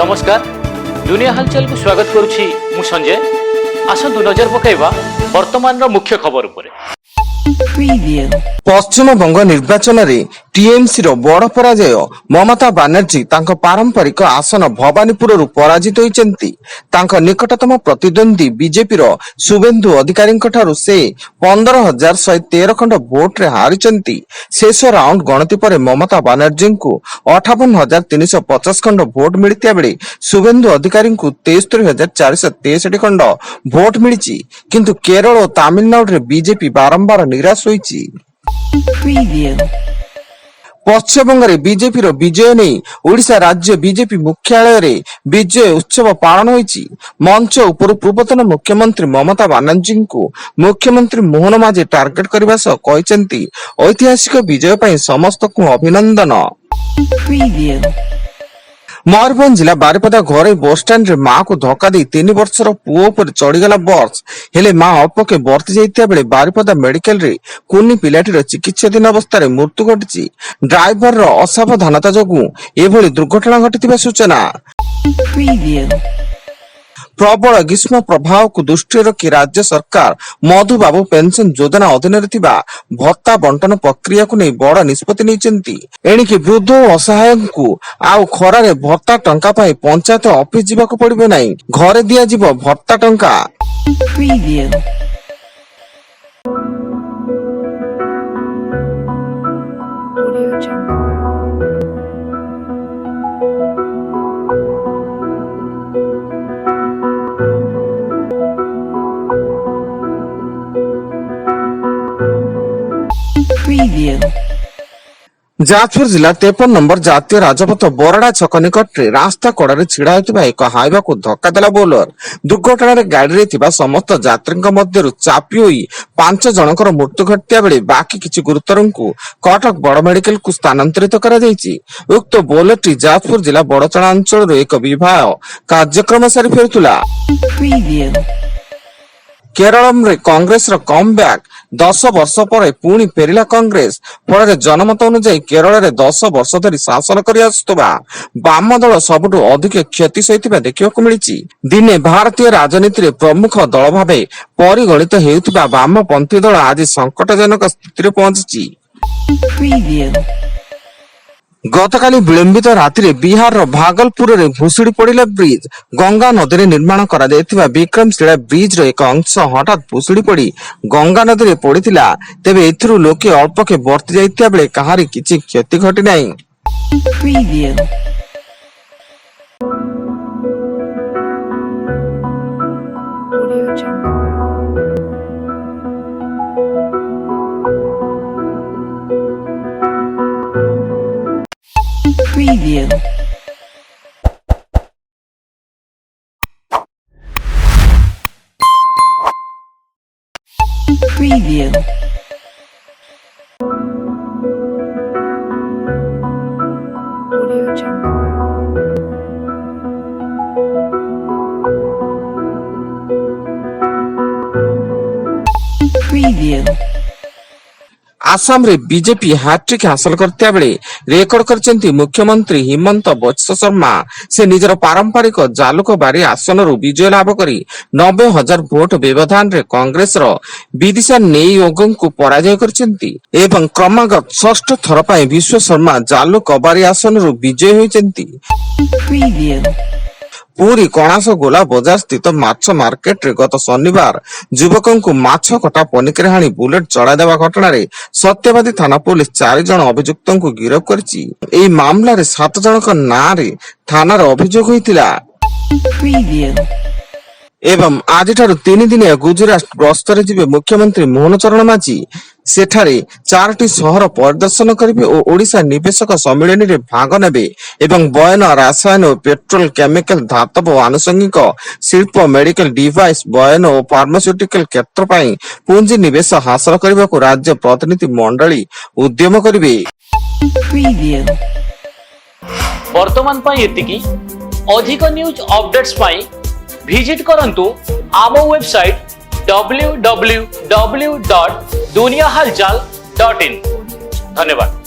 नमस्कार दुनिया हलचल को स्वागत करुछि मु संजय। आसतु नजर पकाइबा वर्तमान मुख्य खबर उपरे। पश्चिम बंग निर्वाचन रे टीएमसी रो बड़ पराजय। ममता बानर्जी तांको पारंपरिक आसन भवानीपुर रु पराजित होइचंती। तांको निकटतम प्रतिद्वंदी बीजेपी रो शुभेन्दु अधिकारी ठारू से 15,113 खंड भोट रे हारिचंती। शेष राउंड गणति पर ममता बानर्जी को 58,350 खंड भोट मिलितिया बेले शुभेन्दु अधिकारी को 73,463 खंड भोट मिलिची। किंतु केरल और तमिलनाडु रे बीजेपी बारंबार निराश होइची। पश्चिम बंग रे बीजेपी रो विजय नहीं ओडिशा राज्य बीजेपी मुख्यालय रे विजय उत्सव पालन होइची। मंच उपर पूर्वतन मुख्यमंत्री ममता बानर्जी को मुख्यमंत्री मोहन माझी टार्गेट करबा सह कहिसेंती ऐतिहासिक विजय पई समस्त को अभिनंदन। मयूरभंज जिला बारिपदा घरे बस स्टैंड रे मां को धक्का दी 3 वर्षर पुओ पर चढ़ीगला बस। हेले मां अल्पके बर्ती जाइतिया बेले बारिपदा मेडिकल रे कुनी पिलाटीर चिकित्साधीन अवस्था मृत्यु घटी। ड्राइवर रो असावधानता जोगु एभली दुर्घटना घटिथिबा सूचना। प्रबल ग्रीष्म प्रभाव को दृष्टि रखी राज्य सरकार मधुबाबू पेंशन योजना अधीन भत्ता बंटन प्रक्रिया को नहीं बड़ निष्पत्ति नहीं। एणिकी वृद्ध और असहाय को आउ खरारे भत्ता टंका पाई पंचायत ऑफिस जीवाक पड़िबो नहीं, घरे दिया जीवो भत्ता टंका। जाजपुर जिला 53 नंबर जातीय राजपथ बरडा छक निकट रास्ता कड़े छिड़ा होता एक हाइवा को धक्का देला बोलर। दुर्घटना गाड़ी रे थिबा समस्त यात्री मध्य चापी होई 5 जनकर मृत्यु घटिया बेले बाकी किछि गुरुतर को कटक बड़ मेडिकल को स्थानांतरित करा जायछि। उक्त बोलरटी जाजपुर जिला बड़चणा अंचल एक विवाह कार्यक्रम सारी फेरुतला। केरल रे कांग्रेस रो कम बैक 10 वर्ष पर पुणी फेरिला कांग्रेस। फल जनमत अनुसार केरल रे 10 वर्ष धरी शासन कर वाम दल सबुठु अधिक क्षति सहित देखा मिली। दिने भारतीय राजनीति रे प्रमुख दल भाव परिगणित हेउथिबा वामपंथी दल आज संकटजनक स्थिति पहुंची। गतकाली विलंबित राति बिहार भागलपुर रे भुशुड़ी पड़िला ब्रिज। गंगा नदी रे निर्माण करा जायथिबा विक्रमशिला ब्रिज रो एक अंश हठात भुशुड़ी पड़ी गंगा नदी रे पड़िथिला। तेबे एथिरु लोके अल्पके बर्ती जायतिया बेले कहारी किछि क्षति घटि नाही। Preview. Audio Jungle. Preview. Assam रे बीजेपी हैट्रिक हासिल करते बेले रेकर्ड करचंती मुख्यमंत्री हिमंत बच्च शर्मा। से निजर पारंपरिक जालुक बारी आसन रु विजय लाभ करी 90,000 भोट व्यवधान रे कांग्रेस रो विदिशा नेईओगं को पराजय करचंती एवं क्रमागत 6ठ थर पई विश्व शर्मा जालुक बारी आसन रु विजय होइचंती। पूरी कणास गोला बाजार स्थित माछ मार्केट रे गत शनिवार युवकों को माछ कटा पनिकरे हाणी बुलेट चढ़ा देवा घटना रे सत्यवादी थाना पुलिस 4 जन अभियुक्तों को गिरफ्त करछि। एई मामला रे 7 जनक नाँ रे थाना रे अभियोग होइतिला। एवं आज 3 दिनिया गुजरात गस्त रे जिबे मुख्यमंत्री मोहन चरण माझी। सेठारे 4टी सहर परिदर्शन करिवे और ओडिशा निवेशक सम्मेलन रे भाग नेबे एवं बयन रसायन और पेट्रोल केमिकल धातव आनुषंगिक शिल्प मेडिकल डिवाइस बयन और फार्मास्यूटिकल क्षेत्र पई पूंजी निवेश हासिल करबा को राज्य प्रतिनिधि मंडली उद्यम करिवे। वर्तमान पई एतिकी अधिक न्यूज अपडेट्स पई विजिट करंतु आम वेबसाइट www.duniyahalchal.in। धन्यवाद।